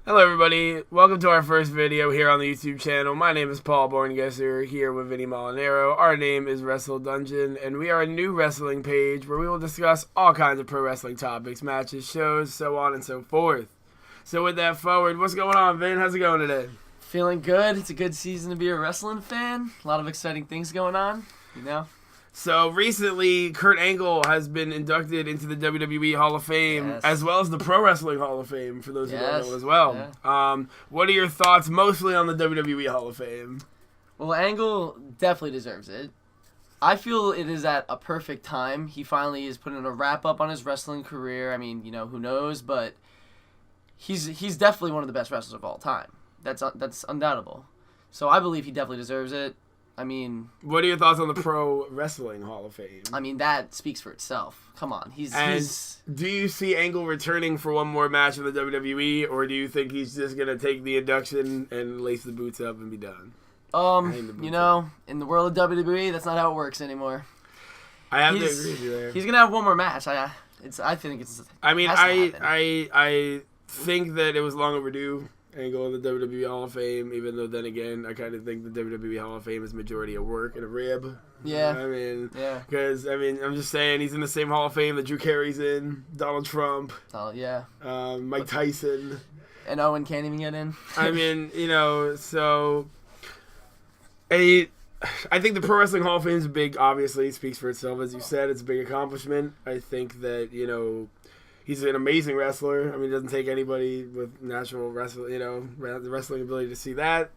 Hello everybody, welcome to our first video here on the YouTube channel. My name is Paul Borngesser, here with Vinny Molinaro. Our name is Wrestle Dungeon, and we are a new wrestling page where we will discuss all kinds of pro wrestling topics, matches, shows, so on and so forth. So with that forward, what's going on, Vin? How's it going today? Feeling good. It's a good season to be a wrestling fan. A lot of exciting things going on, you know? So recently, Kurt Angle has been inducted into the WWE Hall of Fame, Yes. as well as the Pro Wrestling Hall of Fame, for those who don't Yes. know as well. Yeah. What are your thoughts mostly on the WWE Hall of Fame? Well, Angle definitely deserves it. I feel it is at a perfect time. He finally is putting a wrap up on his wrestling career. I mean, you know, who knows, but he's definitely one of the best wrestlers of all time. That's undoubtable. So I believe he definitely deserves it. I mean, What are your thoughts on the Pro Wrestling Hall of Fame? that speaks for itself. Come on, he's Do you see Angle returning for one more match in the WWE, or do you think he's just gonna take the induction and lace the boots up and be done? in the world of WWE, that's not how it works anymore. I have to agree with you there. He's gonna have one more match. I think it's. I mean, has to happen. I think that it was long overdue. Angle in the WWE Hall of Fame, even though then again, I kind of think the WWE Hall of Fame is majority of work and a rib. Yeah. I mean, Yeah. because I'm just saying he's in the same Hall of Fame that Drew Carey's in, Donald Trump, Oh yeah. Mike Tyson. And Owen can't even get in. I mean, so I think the Pro Wrestling Hall of Fame is big. Obviously, it speaks for itself, as you said. It's a big accomplishment. I think that he's an amazing wrestler. I mean, it doesn't take anybody with natural wrestling, the wrestling ability to see that.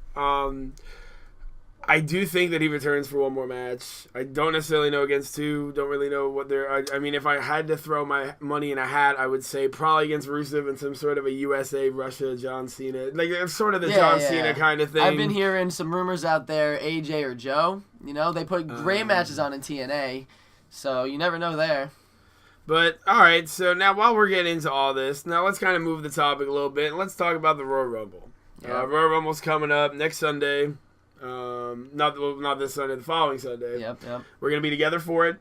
I do think that he returns for one more match. I don't necessarily know against two. Don't really know what they're. I mean, if I had to throw my money in a hat, I would say probably against Rusev in some sort of a USA Russia John Cena, like sort of the John Cena kind of thing. I've been hearing some rumors out there, AJ or Joe. You know, they put great matches on in TNA, so you never know there. But, alright, so now while we're getting into all this, now let's kind of move the topic a little bit, and let's talk about the Royal Rumble. Yeah. Royal Rumble's coming up next Sunday. Not this Sunday, the following Sunday. Yep. We're going to be together for it.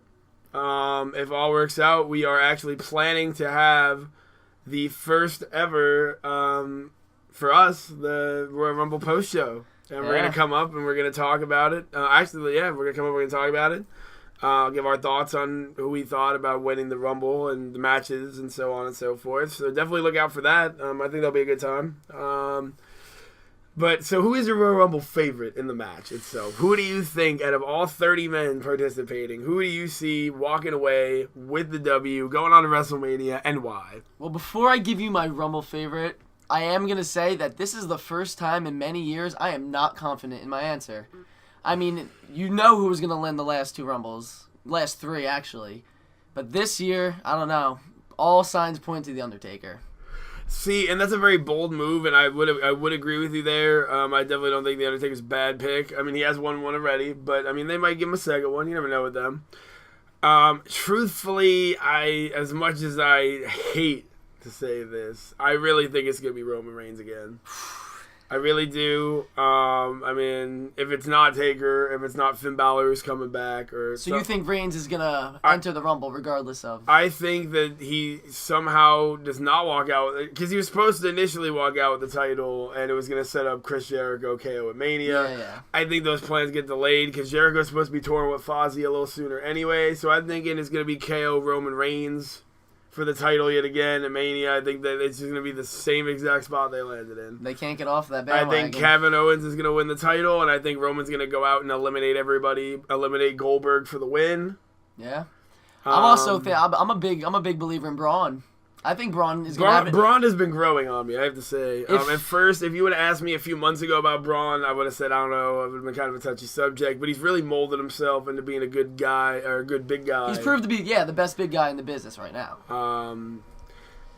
If all works out, we are actually planning to have the first ever, for us, the Royal Rumble post show. And we're going to come up and we're going to talk about it. We're going to come up and we're going to talk about it. Give our thoughts on who we thought about winning the Rumble and the matches and so on and so forth. So definitely look out for that. I think that'll be a good time. So who is your Royal Rumble favorite in the match itself? Who do you think, out of all 30 men participating, who do you see walking away with the W, going on to WrestleMania, and why? Well, before I give you my Rumble favorite, I am gonna say that this is the first time in many years I am not confident in my answer. I mean, you know who was going to win the last two Rumbles. Last three, actually. But this year, I don't know. All signs point to The Undertaker. See, and that's a very bold move, and I would agree with you there. I definitely don't think The Undertaker's a bad pick. I mean, he has won one already, but, I mean, they might give him a second one. You never know with them. Truthfully, as much as I hate to say this, I really think it's going to be Roman Reigns again. I really do. I mean, if it's not Taker, if it's not Finn Balor who's coming back, So you think Reigns is gonna enter the Rumble regardless of? I think that he somehow does not walk out, because he was supposed to initially walk out with the title, and it was gonna set up Chris Jericho KO at Mania. Yeah. I think those plans get delayed because Jericho's supposed to be touring with Fozzy a little sooner anyway. So I'm thinking it's gonna be KO Roman Reigns for the title yet again at Mania. I think that it's just going to be the same exact spot they landed in. They can't get off that I bandwagon. think Kevin Owens is going to win the title, and I think Roman's going to go out and eliminate everybody, eliminate Goldberg for the win. Yeah. I'm a big believer in Braun. I think Braun is going to Braun has been growing on me, I have to say. At first, if you would have asked me a few months ago about Braun, I would have said, I don't know, it would have been kind of a touchy subject, but he's really molded himself into being a good guy, or a good big guy. He's proved to be, the best big guy in the business right now.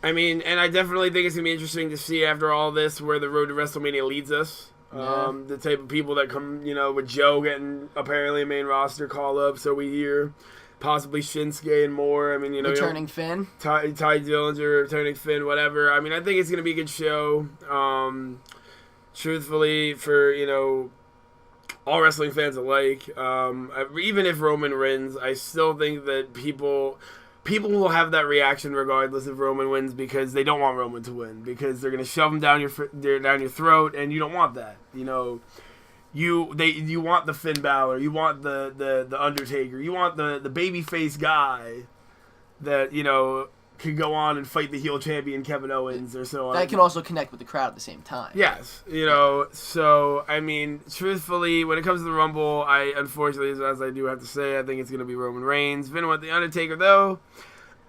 I mean, and I definitely think it's going to be interesting to see after all this where the road to WrestleMania leads us. The type of people that come, with Joe getting apparently a main roster call-up, so we hear. Possibly Shinsuke and more. I mean, returning Finn, Ty Dillinger, returning Finn, whatever. I mean, I think it's gonna be a good show. Truthfully, for all wrestling fans alike, even if Roman wins, I still think that people people will have that reaction regardless if Roman wins because they don't want Roman to win because they're gonna shove him down your throat, and you don't want that. You know, you want the Finn Balor, you want the Undertaker, you want the babyface guy that could go on and fight the heel champion Kevin Owens or so on. That can also connect with the crowd at the same time. Yes, so, I mean, truthfully, when it comes to the Rumble, unfortunately, as I do have to say, I think it's going to be Roman Reigns. Finn went the Undertaker, though.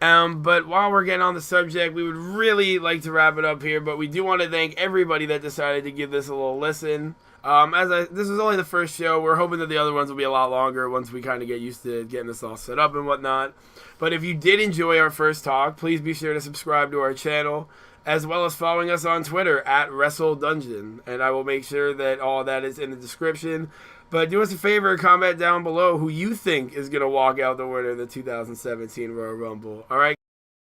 But while we're getting on the subject, we would really like to wrap it up here, but we do want to thank everybody that decided to give this a little listen. This is only the first show. We're hoping that the other ones will be a lot longer once we kind of get used to getting this all set up and whatnot. But if you did enjoy our first talk, please be sure to subscribe to our channel, as well as following us on Twitter at Wrestle Dungeon. And I will make sure that all of that is in the description. But do us a favor, comment down below who you think is going to walk out the winner of the 2017 Royal Rumble. All right,